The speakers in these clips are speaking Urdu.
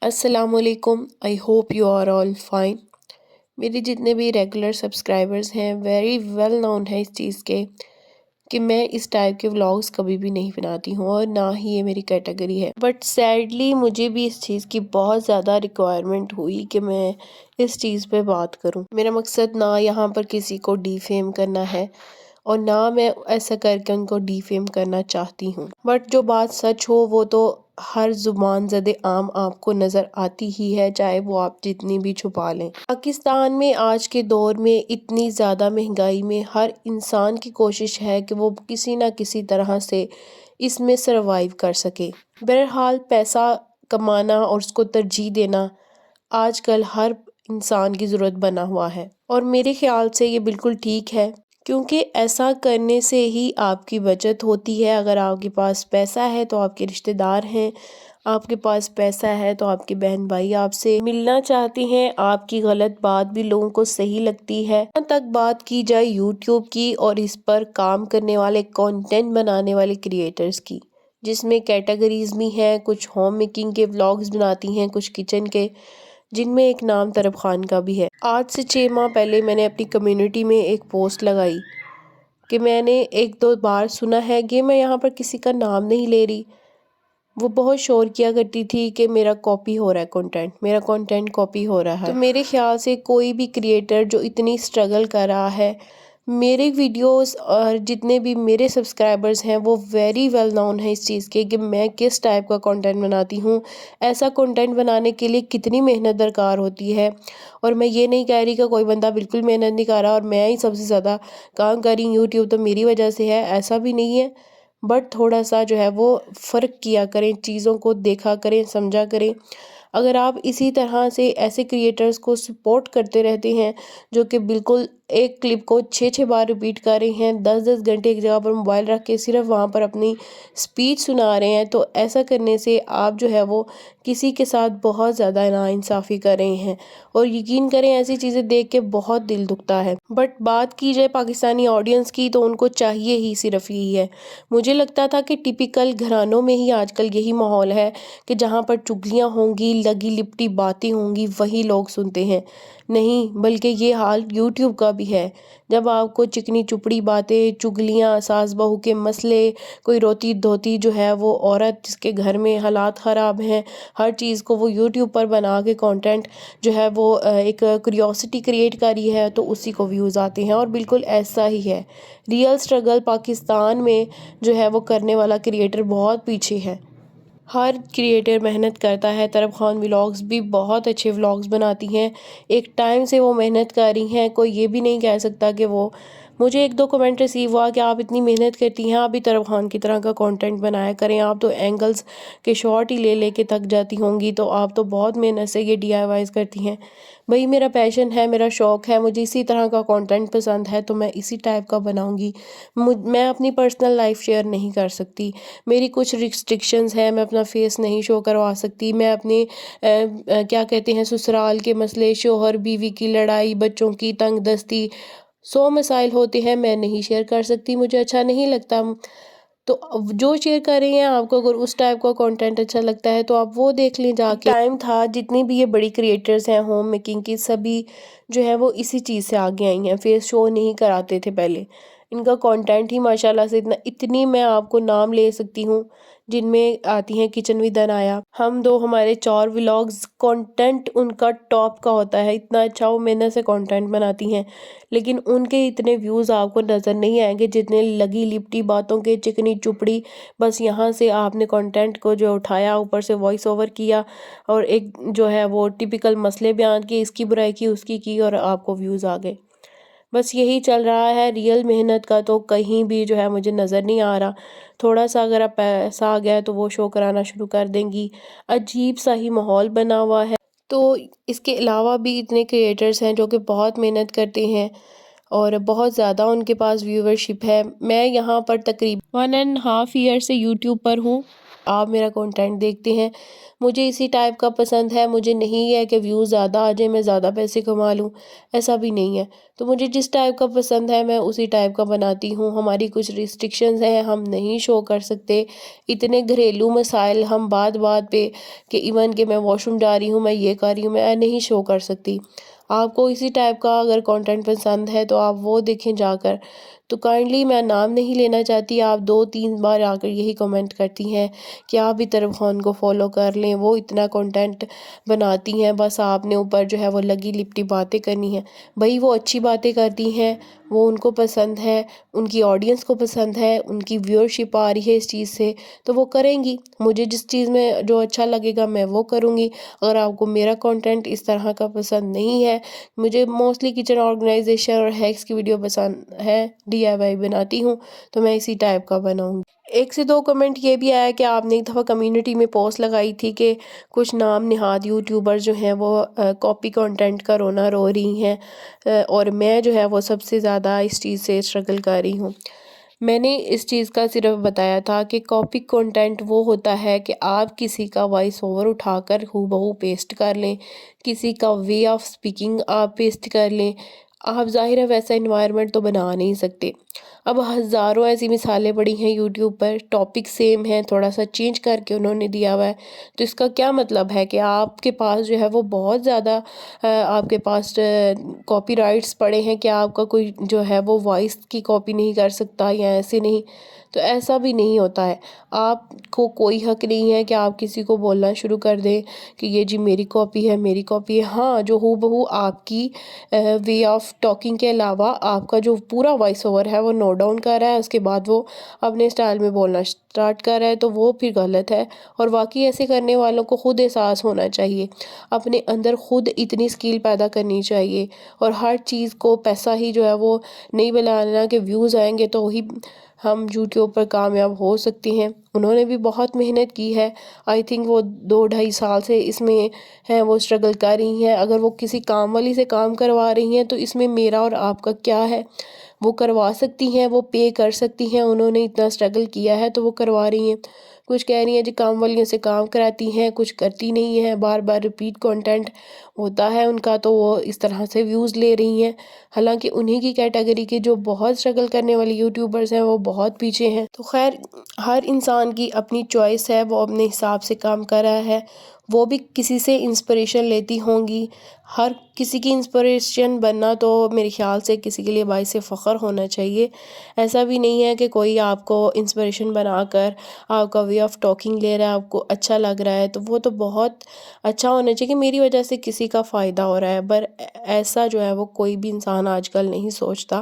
السلام علیکم. I hope you are all fine. میرے جتنے بھی ریگولر سبسکرائبرز ہیں ویری ویل نون ہے اس چیز کے کہ میں اس ٹائپ کے ولاگز کبھی بھی نہیں بناتی ہوں اور نہ ہی یہ میری کیٹیگری ہے. بٹ سیڈلی مجھے بھی اس چیز کی بہت زیادہ ریکوائرمنٹ ہوئی کہ میں اس چیز پہ بات کروں. میرا مقصد نہ یہاں پر کسی کو ڈی فیم کرنا ہے اور نہ میں ایسا کر کے ان کو ڈی فیم کرنا چاہتی ہوں. بٹ جو بات سچ ہو وہ تو ہر زبان زد عام آپ کو نظر آتی ہی ہے، چاہے وہ آپ جتنی بھی چھپا لیں. پاکستان میں آج کے دور میں اتنی زیادہ مہنگائی میں ہر انسان کی کوشش ہے کہ وہ کسی نہ کسی طرح سے اس میں سروائیو کر سکے. بہرحال پیسہ کمانا اور اس کو ترجیح دینا آج کل ہر انسان کی ضرورت بنا ہوا ہے، اور میرے خیال سے یہ بالکل ٹھیک ہے کیونکہ ایسا کرنے سے ہی آپ کی بچت ہوتی ہے. اگر آپ کے پاس پیسہ ہے تو آپ کے رشتہ دار ہیں، آپ کے پاس پیسہ ہے تو آپ کے بہن بھائی آپ سے ملنا چاہتے ہیں، آپ کی غلط بات بھی لوگوں کو صحیح لگتی ہے. یہاں تک بات کی جائے یوٹیوب کی اور اس پر کام کرنے والے کانٹینٹ بنانے والے کریئٹرز کی، جس میں کیٹیگریز بھی ہیں. کچھ ہوم میکنگ کے ولاگز بناتی ہیں، کچھ کچن کے، جن میں ایک نام طرب خان کا بھی ہے. آج سے 6 ماہ پہلے میں نے اپنی کمیونٹی میں ایک پوسٹ لگائی کہ میں نے 1-2 بار سنا ہے کہ میں یہاں پر کسی کا نام نہیں لے رہی. وہ بہت شور کیا کرتی تھی کہ میرا کاپی ہو رہا ہے کنٹینٹ، میرا کنٹینٹ کاپی ہو رہا ہے. تو میرے خیال سے کوئی بھی کریئٹر جو اتنی سٹرگل کر رہا ہے، میرے ویڈیوز اور جتنے بھی میرے سبسکرائبرز ہیں وہ ویری ویل نون ہے اس چیز کے کہ میں کس ٹائپ کا کنٹینٹ بناتی ہوں. ایسا کنٹینٹ بنانے کے لیے کتنی محنت درکار ہوتی ہے، اور میں یہ نہیں کہہ رہی کہ کوئی بندہ بالکل محنت نہیں کر رہا اور میں ہی سب سے زیادہ کام کر رہی ہوں یوٹیوب تو میری وجہ سے ہے، ایسا بھی نہیں ہے. بٹ تھوڑا سا جو ہے وہ فرق کیا کریں، چیزوں کو دیکھا کریں، سمجھا کریں. اگر آپ اسی طرح سے ایسے کریئٹرز کو سپورٹ کرتے رہتے ہیں جو کہ بالکل ایک کلپ کو 6 بار ریپیٹ کر رہے ہیں، 10 گھنٹے ایک جگہ پر موبائل رکھ کے صرف وہاں پر اپنی سپیچ سنا رہے ہیں، تو ایسا کرنے سے آپ جو ہے وہ کسی کے ساتھ بہت زیادہ ناانصافی کر رہے ہیں. اور یقین کریں ایسی چیزیں دیکھ کے بہت دل دکھتا ہے. بٹ بات کی جائے پاکستانی آڈینس کی تو ان کو چاہیے ہی صرف یہی ہے. مجھے لگتا تھا کہ ٹیپیکل گھرانوں میں ہی آج کل یہی ماحول ہے کہ جہاں پر چگلیاں ہوں گی، لگی لپٹی باتیں ہوں گی، وہی لوگ سنتے ہیں. نہیں، بلکہ یہ حال یوٹیوب کا بھی ہے. جب آپ کو چکنی چپڑی باتیں، چگلیاں، ساس بہو کے مسئلے، کوئی روتی دھوتی جو ہے وہ عورت جس کے گھر میں حالات خراب ہیں، ہر چیز کو وہ یوٹیوب پر بنا کے کانٹینٹ جو ہے وہ ایک کریوسٹی کریٹ کری ہے تو اسی کو ویوز آتے ہیں. اور بالکل ایسا ہی ہے. ریئل سٹرگل پاکستان میں جو ہے وہ کرنے والا کریئٹر بہت پیچھے ہے. ہر کریئٹر محنت کرتا ہے. طرب خان ولاگز بھی بہت اچھے ولاگز بناتی ہیں، ایک ٹائم سے وہ محنت کر رہی ہیں. کوئی یہ بھی نہیں کہہ سکتا کہ وہ، مجھے 1-2 کمنٹ ریسیو ہوا کہ آپ اتنی محنت کرتی ہیں، آپ بھی طرب خان کی طرح کا کانٹینٹ بنایا کریں، آپ تو اینگلز کے شارٹ ہی لے لے کے تھک جاتی ہوں گی، تو آپ تو بہت محنت سے یہ DIYs کرتی ہیں. بھئی میرا پیشن ہے، میرا شوق ہے، مجھے اسی طرح کا کانٹینٹ پسند ہے تو میں اسی ٹائپ کا بناؤں گی. میں اپنی پرسنل لائف شیئر نہیں کر سکتی، میری کچھ ریسٹرکشنز ہیں، میں اپنا فیس نہیں شو کروا سکتی، میں اپنے کیا کہتے ہیں سسرال کے مسئلے، شوہر بیوی کی لڑائی، بچوں کی تنگ دستی، 100 مسائل ہوتے ہیں، میں نہیں شیئر کر سکتی، مجھے اچھا نہیں لگتا. تو جو شیئر کر رہی ہیں آپ کو اگر اس ٹائپ کا کانٹینٹ اچھا لگتا ہے تو آپ وہ دیکھ لیں جا کے. ٹائم تھا جتنی بھی یہ بڑی کریئٹرز ہیں ہوم میکنگ کی، سبھی جو ہے وہ اسی چیز سے آگے آئی ہیں. فیس شو نہیں کراتے تھے پہلے. ان کا کانٹینٹ ہی ماشاءاللہ سے اتنی میں آپ کو نام لے سکتی ہوں جن میں آتی ہیں کچن ود عنایا، ہم دو، ہمارے 4 ولاگز. کانٹینٹ ان کا ٹاپ کا ہوتا ہے، اتنا اچھا وہ محنت سے کانٹینٹ بناتی ہیں، لیکن ان کے اتنے ویوز آپ کو نظر نہیں آئیں گے جتنے لگی لپٹی باتوں کے، چکنی چپڑی. بس یہاں سے آپ نے کانٹینٹ کو جو اٹھایا، اوپر سے وائس اوور کیا اور ایک جو ہے وہ ٹیپیکل مسئلے بیان کیے، اس کی برائی کی، اس کی اور آپ کو ویوز آ گئے. بس یہی چل رہا ہے. ریئل محنت کا تو کہیں بھی جو ہے مجھے نظر نہیں آ رہا. تھوڑا سا اگر آپ پیسہ آ گیا تو وہ شو کرانا شروع کر دیں گی. عجیب سا ہی ماحول بنا ہوا ہے. تو اس کے علاوہ بھی اتنے کریئٹرز ہیں جو کہ بہت محنت کرتے ہیں اور بہت زیادہ ان کے پاس ویورشپ ہے. میں یہاں پر تقریباً 1.5 ایئر سے یوٹیوب پر ہوں آپ میرا کنٹینٹ دیکھتے ہیں، مجھے اسی ٹائپ کا پسند ہے، مجھے نہیں ہے کہ ویوز زیادہ آ جائیں میں زیادہ پیسے کما لوں، ایسا بھی نہیں ہے۔ تو مجھے جس ٹائپ کا پسند ہے میں اسی ٹائپ کا بناتی ہوں۔ ہماری کچھ ریسٹرکشنز ہیں، ہم نہیں شو کر سکتے اتنے گھریلو مسائل، ہم بات بات پہ کہ ایون کہ میں واش روم جا رہی ہوں، میں یہ کر رہی ہوں، میں نہیں شو کر سکتی۔ آپ کو اسی ٹائپ کا اگر کنٹینٹ پسند ہے تو آپ وہ دیکھیں جا کر۔ تو کائنڈلی میں نام نہیں لینا چاہتی، آپ 2-3 بار آ کر یہی کمنٹ کرتی ہیں کہ آپ بھی طرف خان کو فالو کر لیں، وہ اتنا کنٹینٹ بناتی ہیں، بس آپ نے اوپر جو ہے وہ لگی لپٹی باتیں کرنی ہیں۔ بھئی وہ اچھی باتیں کرتی ہیں، وہ ان کو پسند ہے، ان کی آڈینس کو پسند ہے، ان کی ویورشپ آ رہی ہے اس چیز سے، تو وہ کریں گی۔ مجھے جس چیز میں جو اچھا لگے گا میں وہ کروں گی۔ اگر آپ کو میرا کنٹینٹ اس طرح کا پسند نہیں ہے، مجھے موسٹلی کچن آرگنائزیشن اور ہیکس کی ویڈیو پسند ہے، DIY بناتی ہوں، تو میں اسی ٹائپ کا بناؤں گی۔ 1 سے 2 کمنٹ یہ بھی آیا کہ آپ نے ایک دفعہ کمیونٹی میں پوسٹ لگائی تھی کہ کچھ نام نہاد یوٹیوبر جو ہیں وہ کاپی کنٹینٹ کا رونا رو رہی ہیں، اور میں جو ہے وہ سب سے زیادہ اس چیز سے اسٹرگل کر رہی ہوں۔ میں نے اس چیز کا صرف بتایا تھا کہ کاپی کنٹینٹ وہ ہوتا ہے کہ آپ کسی کا وائس اوور اٹھا کر ہو بہو پیسٹ کر لیں، کسی کا وے آف سپیکنگ آپ پیسٹ کر لیں۔ آپ ظاہر ہے ویسا انوائرمنٹ تو بنا نہیں سکتے۔ اب ہزاروں ایسی مثالیں پڑی ہیں یوٹیوب پر، ٹاپک سیم ہیں، تھوڑا سا چینج کر کے انہوں نے دیا ہوا ہے، تو اس کا کیا مطلب ہے کہ آپ کے پاس جو ہے وہ بہت زیادہ آپ کے پاس کاپی رائٹس پڑے ہیں کہ آپ کا کوئی جو ہے وہ وائس کی کاپی نہیں کر سکتا یا ایسے نہیں، تو ایسا بھی نہیں ہوتا ہے۔ آپ کو کوئی حق نہیں ہے کہ آپ کسی کو بولنا شروع کر دیں کہ یہ جی میری کاپی ہے، میری کاپی ہے۔ ہاں، جو ہو بہو آپ کی وے آف ٹاکنگ کے علاوہ آپ کا جو پورا وائس اوور ہے وہ نوٹ ڈاؤن کر رہا ہے، اس کے بعد وہ اپنے اسٹائل میں بولنا سٹارٹ کر رہا ہے، تو وہ پھر غلط ہے۔ اور واقعی ایسے کرنے والوں کو خود احساس ہونا چاہیے، اپنے اندر خود اتنی سکیل پیدا کرنی چاہیے، اور ہر چیز کو پیسہ ہی جو ہے وہ نہیں بلانا کہ ویوز آئیں گے تو ہی ہم یوٹیوب پر کامیاب ہو سکتے ہیں۔ انہوں نے بھی بہت محنت کی ہے، آئی تھنک وہ 2-2.5 سال سے اس میں ہیں، وہ اسٹرگل کر رہی ہیں۔ اگر وہ کسی کام والی سے کام کروا رہی ہیں تو اس میں میرا اور آپ کا کیا ہے؟ وہ کروا سکتی ہیں، وہ پے کر سکتی ہیں، انہوں نے اتنا اسٹرگل کیا ہے تو وہ کروا رہی ہیں۔ کچھ کہہ رہی ہیں جی کام والیوں سے کام کراتی ہیں، کچھ کرتی نہیں ہیں، بار بار ریپیٹ کنٹینٹ ہوتا ہے ان کا، تو وہ اس طرح سے ویوز لے رہی ہیں، حالانکہ انہی کی کیٹیگری کے جو بہت اسٹرگل کرنے والے یوٹیوبرز ہیں وہ بہت پیچھے ہیں۔ تو خیر، ہر انسان کی اپنی چوائس ہے، وہ اپنے حساب سے کام کر رہا ہے، وہ بھی کسی سے انسپریشن لیتی ہوں گی۔ ہر کسی کی انسپریشن بننا تو میرے خیال سے کسی کے لیے باعث فخر ہونا چاہیے۔ ایسا بھی نہیں ہے کہ کوئی آپ کو انسپریشن بنا کر آپ کا وے آف ٹاکنگ لے رہا ہے، آپ کو اچھا لگ رہا ہے، تو وہ تو بہت اچھا ہونا چاہیے کہ میری وجہ سے کسی کا فائدہ ہو رہا ہے، پر ایسا جو ہے وہ کوئی بھی انسان آج کل نہیں سوچتا۔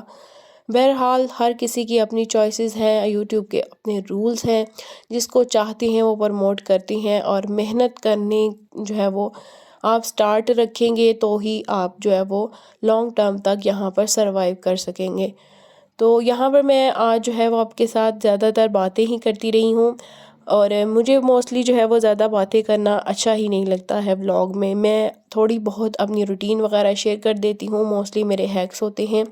بہرحال ہر کسی کی اپنی چوائسیز ہیں، یوٹیوب کے اپنے رولز ہیں، جس کو چاہتے ہیں وہ پروموٹ کرتے ہیں، اور محنت کرنے جو ہے وہ آپ سٹارٹ رکھیں گے تو ہی آپ جو ہے وہ لانگ ٹرم تک یہاں پر سروائیو کر سکیں گے۔ تو یہاں پر میں آج جو ہے وہ آپ کے ساتھ زیادہ تر باتیں ہی کرتی رہی ہوں، اور مجھے موسٹلی جو ہے وہ زیادہ باتیں کرنا اچھا ہی نہیں لگتا ہے ولاگ میں تھوڑی بہت اپنی روٹین وغیرہ شیئر کر دیتی ہوں، موسٹلی میرے ہیکس ہوتے ہیں۔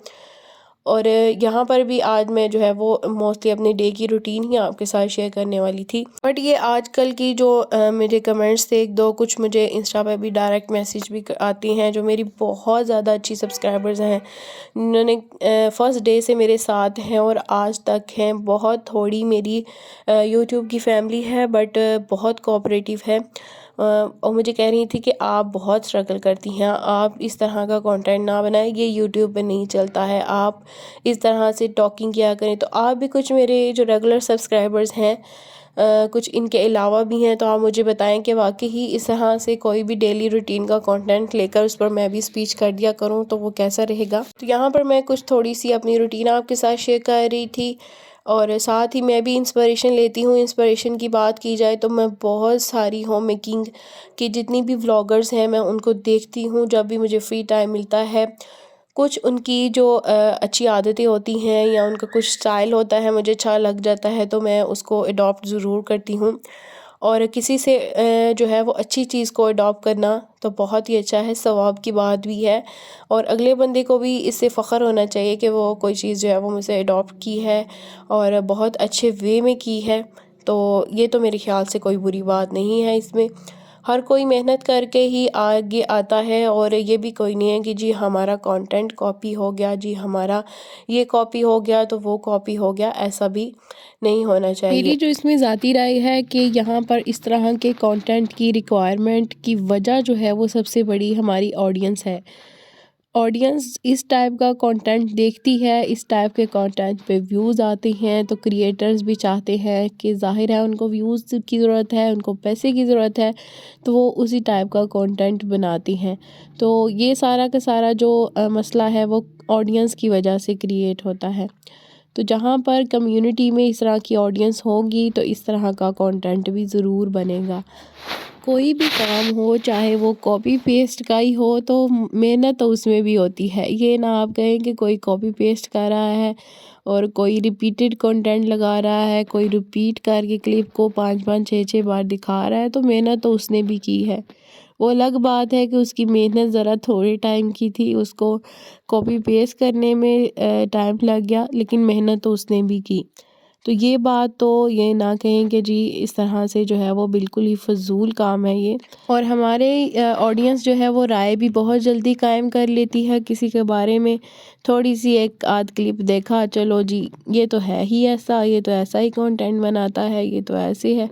اور یہاں پر بھی آج میں جو ہے وہ موسٹلی اپنے ڈے کی روٹین ہی آپ کے ساتھ شیئر کرنے والی تھی، بٹ یہ آج کل کی جو میرے کمنٹس تھے، 1-2 کچھ مجھے انسٹا پہ بھی ڈائریکٹ میسیج بھی آتی ہیں، جو میری بہت زیادہ اچھی سبسکرائبرز ہیں، انہوں نے فرسٹ ڈے سے میرے ساتھ ہیں اور آج تک ہیں۔ بہت تھوڑی میری یوٹیوب کی فیملی ہے، بٹ بہت کوآپریٹیو ہے، اور مجھے کہہ رہی تھی کہ آپ بہت اسٹرگل کرتی ہیں، آپ اس طرح کا کنٹینٹ نہ بنائیں، یہ یوٹیوب پہ نہیں چلتا ہے، آپ اس طرح سے ٹاکنگ کیا کریں۔ تو آپ بھی کچھ میرے جو ریگولر سبسکرائبرز ہیں، کچھ ان کے علاوہ بھی ہیں، تو آپ مجھے بتائیں کہ واقعی اس طرح سے کوئی بھی ڈیلی روٹین کا کنٹینٹ لے کر اس پر میں بھی اسپیچ کر دیا کروں تو وہ کیسا رہے گا۔ تو یہاں پر میں کچھ تھوڑی سی اپنی روٹین آپ کے ساتھ شیئر کر رہی تھی، اور ساتھ ہی میں بھی انسپریشن لیتی ہوں۔ انسپریشن کی بات کی جائے تو میں بہت ساری ہوم میکنگ کی جتنی بھی ولاگرز ہیں میں ان کو دیکھتی ہوں جب بھی مجھے فری ٹائم ملتا ہے۔ کچھ ان کی جو اچھی عادتیں ہوتی ہیں یا ان کا کچھ سٹائل ہوتا ہے مجھے اچھا لگ جاتا ہے تو میں اس کو اڈاپٹ ضرور کرتی ہوں، اور کسی سے جو ہے وہ اچھی چیز کو اڈاپٹ کرنا تو بہت ہی اچھا ہے، ثواب کی بات بھی ہے، اور اگلے بندے کو بھی اس سے فخر ہونا چاہیے کہ وہ کوئی چیز جو ہے وہ مجھ سے اڈاپٹ کی ہے اور بہت اچھے وے میں کی ہے۔ تو یہ تو میرے خیال سے کوئی بری بات نہیں ہے اس میں، ہر کوئی محنت کر کے ہی آگے آتا ہے، اور یہ بھی کوئی نہیں ہے کہ جی ہمارا کانٹینٹ کاپی ہو گیا، جی ہمارا یہ کاپی ہو گیا تو وہ کاپی ہو گیا، ایسا بھی نہیں ہونا چاہیے۔ میری جو اس میں ذاتی رائے ہے کہ یہاں پر اس طرح کے کانٹینٹ کی ریکوائرمنٹ کی وجہ جو ہے وہ سب سے بڑی ہماری آڈینس ہے۔ آڈینس اس ٹائپ کا کانٹینٹ دیکھتی ہے، اس ٹائپ کے کانٹینٹ پہ ویوز آتے ہیں، تو کریئٹرز بھی چاہتے ہیں کہ ظاہر ہے ان کو ویوز کی ضرورت ہے، ان کو پیسے کی ضرورت ہے، تو وہ اسی ٹائپ کا کانٹینٹ بناتی ہیں۔ تو یہ سارا کا سارا جو مسئلہ ہے وہ آڈینس کی وجہ سے کریٹ ہوتا ہے۔ تو جہاں پر کمیونٹی میں اس طرح کی آڈینس ہوگی تو اس طرح کا کانٹینٹ بھی ضرور بنے گا۔ کوئی بھی کام ہو، چاہے وہ کاپی پیسٹ کا ہی ہو، تو محنت تو اس میں بھی ہوتی ہے۔ یہ نہ آپ کہیں کہ کوئی کاپی پیسٹ کر رہا ہے اور کوئی ریپیٹڈ کنٹینٹ لگا رہا ہے، کوئی ریپیٹ کر کے کلپ کو 5 6 بار دکھا رہا ہے، تو محنت تو اس نے بھی کی ہے۔ وہ الگ بات ہے کہ اس کی محنت ذرا تھوڑے ٹائم کی تھی، اس کو کاپی پیسٹ کرنے میں ٹائم لگ گیا، لیکن محنت تو اس نے بھی کی۔ تو یہ بات تو یہ نہ کہیں کہ جی اس طرح سے جو ہے وہ بالکل ہی فضول کام ہے یہ۔ اور ہمارے آڈینس جو ہے وہ رائے بھی بہت جلدی قائم کر لیتی ہے کسی کے بارے میں، تھوڑی سی ایک آدھ کلپ دیکھا، چلو جی یہ تو ہے ہی ایسا، یہ تو ایسا ہی کانٹینٹ بناتا ہے، یہ تو ایسے ہے۔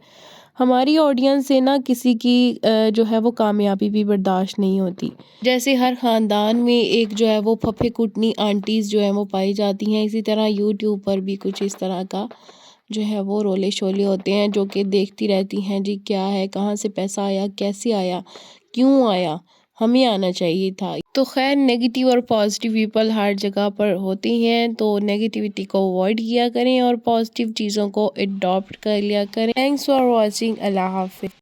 ہماری آڈینس سے نا کسی کی جو ہے وہ کامیابی بھی برداشت نہیں ہوتی۔ جیسے ہر خاندان میں ایک جو ہے وہ پھپھے کٹنی آنٹیز جو ہیں وہ پائی جاتی ہیں، اسی طرح یوٹیوب پر بھی کچھ اس طرح کا جو ہے وہ رولے شولے ہوتے ہیں، جو کہ دیکھتی رہتی ہیں جی کیا ہے، کہاں سے پیسہ آیا، کیسے آیا، کیوں آیا، ہمیں آنا چاہیے تھا۔ تو خیر نیگیٹیو اور پازیٹیو پیپل ہر جگہ پر ہوتی ہیں، تو نیگیٹیوٹی کو اوائڈ کیا کریں اور پازیٹیو چیزوں کو اڈاپٹ کر لیا کریں۔ تھینکس فار واچنگ، اللہ حافظ۔